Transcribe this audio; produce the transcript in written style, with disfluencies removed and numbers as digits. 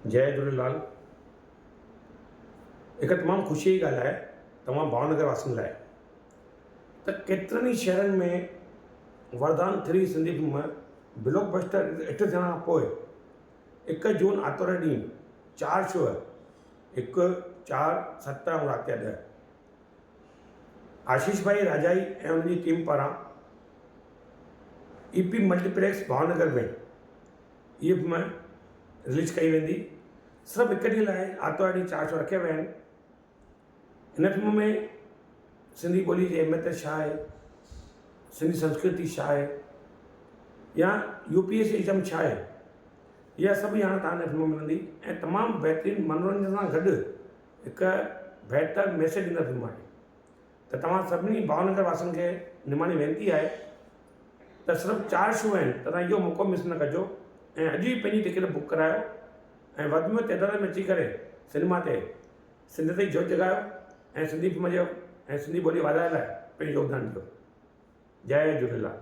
जय झूलेलाल। हिकु तमामु ख़ुशी जी ॻाल्हि आहे तमामु भावनगर वासियुनि लाइ त केतिरनि ई शहरनि में वरदान 3 सिंधी फिल्म ब्लॉकबस्टर हिट थियण खां पोइ 1 जून आर्तवार ॾींहुं 4 शो 1, 4, 7 ऐं राति जा 10 आशीष भाई राजाई ऐं उनजी टीम पारां EP मल्टीप्लेक्स भावनगर में इहा फिल्म रिलीज़ कई वेंदी। सिर्फ़ु हिकु ॾींहुं लाइ आर्तवार ॾींहुं 4 शो रखिया विया आहिनि। हिन फिल्म में सिंधी ॿोली जी अहमियत छा आहे, सिंधी संस्कृति छा आहे या UPSC एग्ज़ाम छा आहे, इहा सभु ॼाण तव्हां हिन फिल्म में मिलंदी ऐं तमामु बहितरीनु मनोरंजन सां गॾु हिकु बहितरु मैसेज ॾींदड़ फिल्म आहे। त तव्हां सभिनी भावनगर वासियुनि खे निमाणी वेनिती आहे त सिर्फ़ु 4 शो आहिनि त तव्हां इहो मौक़ो मिस न कजो ऐं अॼु ई पंहिंजी टिकट बुक करायो ऐं वधि में तइदाद में अची करे सिनेमा ते सिंधियत जी जोत जॻायो ऐं सिंधी फिल्म जो ऐं सिंधी ॿोली वाधाइण लाइ पंहिंजो योगदान ॾियो। जय झूलेलाल।